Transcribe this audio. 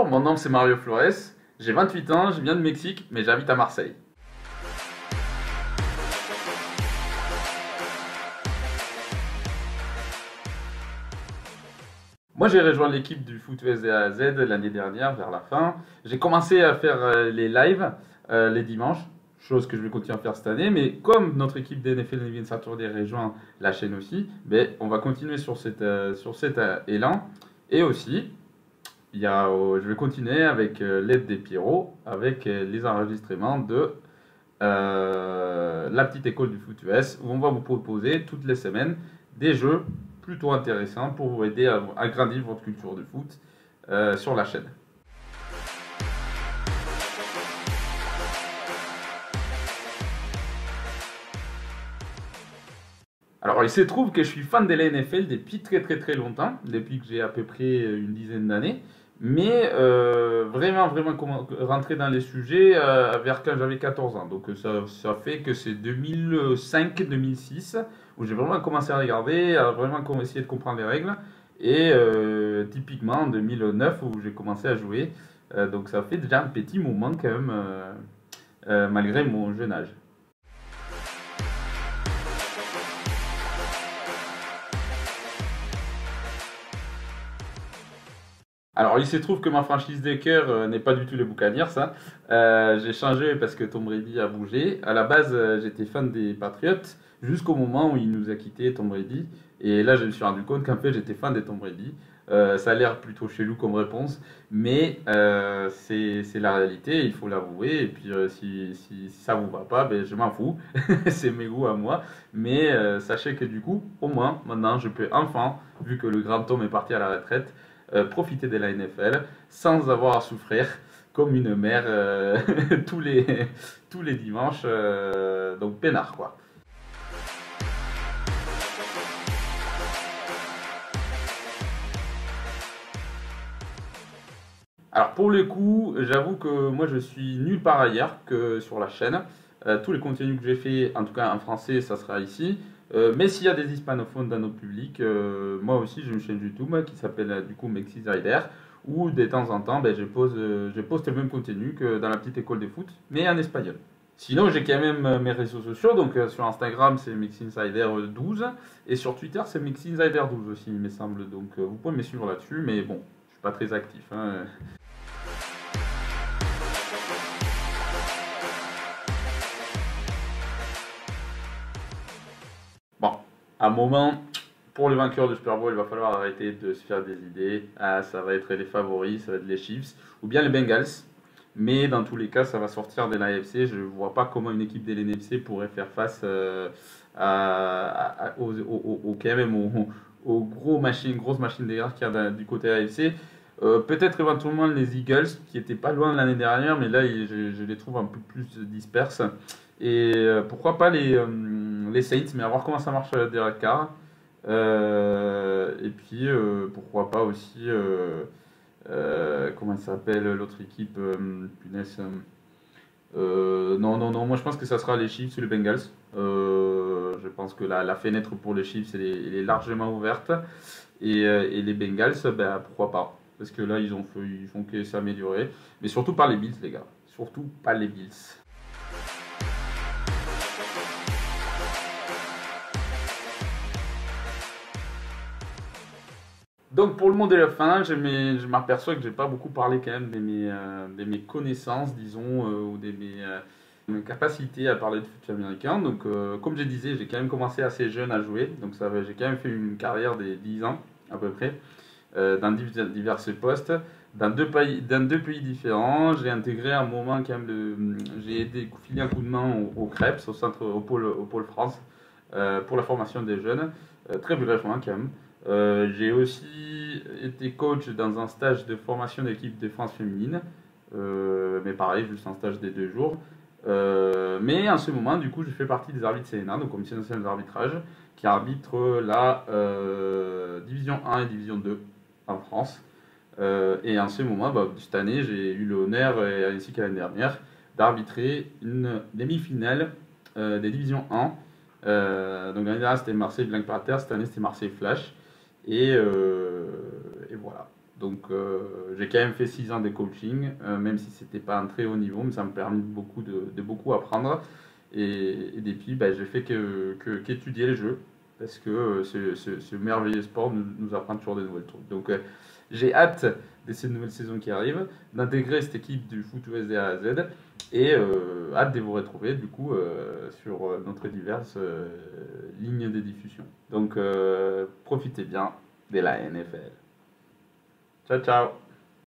Bonjour, mon nom c'est Mario Flores, j'ai 28 ans, je viens de Mexique, mais j'habite à Marseille. Moi j'ai rejoint l'équipe du foot US de A à Z l'année dernière, vers la fin. J'ai commencé à faire les lives les dimanches, chose que je vais continuer à faire cette année, mais comme notre équipe d'NFL Nevin Saturday rejoint la chaîne aussi, ben, on va continuer sur cet élan. Et aussi, je vais continuer avec l'aide des Pierrots, avec les enregistrements de la petite école du foot US, où on va vous proposer toutes les semaines des jeux plutôt intéressants pour vous aider à agrandir votre culture de foot sur la chaîne. Alors, il se trouve que je suis fan de la NFL depuis très longtemps, depuis que j'ai à peu près une dizaine d'années. Mais vraiment rentrer dans les sujets vers quand j'avais 14 ans. Donc ça fait que c'est 2005-2006 où j'ai vraiment commencé à regarder, à vraiment essayer de comprendre les règles. Et typiquement en 2009 où j'ai commencé à jouer. Donc ça fait déjà un petit moment quand même, malgré mon jeune âge. Alors, il se trouve que ma franchise de cœur n'est pas du tout les Buccaneers, ça. J'ai changé parce que Tom Brady a bougé. À la base, j'étais fan des Patriots jusqu'au moment où il nous a quitté, Tom Brady. Et là, je me suis rendu compte qu'en fait, j'étais fan de Tom Brady. Ça a l'air plutôt chelou comme réponse, mais c'est la réalité, il faut l'avouer. Et puis, si ça vous va pas, ben, je m'en fous. C'est mes goûts à moi. Mais sachez que du coup, au moins, maintenant, je peux enfin, vu que le grand Tom est parti à la retraite, profiter de la NFL sans avoir à souffrir comme une mère tous les dimanches. Donc peinard quoi. Alors pour le coup, j'avoue que moi je suis nulle part ailleurs que sur la chaîne. Tous les contenus que j'ai fait, en tout cas en français, ça sera ici. Mais s'il y a des hispanophones dans notre public, moi aussi j'ai une chaîne YouTube qui s'appelle du coup Mexis Rider, où de temps en temps ben, je poste le même contenu que dans la petite école de foot, mais en espagnol. Sinon j'ai quand même mes réseaux sociaux, donc sur Instagram c'est MexInsider12 et sur Twitter c'est MexInsider12 aussi il me semble, donc vous pouvez me suivre là-dessus, mais bon, je suis pas très actif, hein. Bon, à un moment, pour le vainqueur du Super Bowl, il va falloir arrêter de se faire des idées. Ah, ça va être les favoris, ça va être les Chiefs ou bien les Bengals. Mais dans tous les cas, ça va sortir de l'AFC. Je ne vois pas comment une équipe de l'NFC pourrait faire face quand même aux grosses machines de guerre qu'il y a du côté AFC. Peut-être éventuellement les Eagles, qui étaient pas loin l'année dernière, mais là, je les trouve un peu plus disperses. Et pourquoi pas les Saints, mais à voir comment ça marche Derek Carr. Et puis pourquoi pas aussi, comment il s'appelle l'autre équipe, punaise. Non, moi je pense que ça sera les Chiefs ou les Bengals. Je pense que la fenêtre pour les Chiefs elle est largement ouverte. Et les Bengals, ben, pourquoi pas. Parce que là ils font que s'améliorer. Mais surtout pas les Bills, les gars. Surtout pas les Bills. Donc pour le monde de la fin, je m'aperçois que j'ai pas beaucoup parlé quand même de mes connaissances, disons, ou mes capacités à parler de foot américain. Donc comme je disais, j'ai quand même commencé assez jeune à jouer, donc j'ai quand même fait une carrière de 10 ans à peu près, dans divers postes, dans deux pays différents. J'ai intégré un moment quand même, j'ai aidé, filé un coup de main au CREPS, au pôle France, pour la formation des jeunes, très brièvement quand même. J'ai aussi été coach dans un stage de formation d'équipe de France féminine, mais pareil, juste un stage des 2 jours. Mais en ce moment, du coup, je fais partie des arbitres CNA, donc Commission nationale d'arbitrage, qui arbitre la Division 1 et Division 2 en France. Et en ce moment, bah, cette année, j'ai eu l'honneur, ainsi qu'à l'année dernière, d'arbitrer une demi-finale des Divisions 1. Donc l'année dernière, c'était Marseille Black Panther, cette année, c'était Marseille Flash. Et voilà. Donc j'ai quand même fait 6 ans de coaching, même si c'était pas un très haut niveau, mais ça me permet de beaucoup apprendre. Et depuis, bah, j'ai fait qu'étudier le jeu, parce que ce merveilleux sport nous apprend toujours des nouvelles trucs. Donc j'ai hâte de cette nouvelle saison qui arrive, d'intégrer cette équipe du foot US de A à Z, et hâte de vous retrouver du coup sur notre diverses lignes de diffusion. Donc profitez bien de la NFL. Ciao ciao.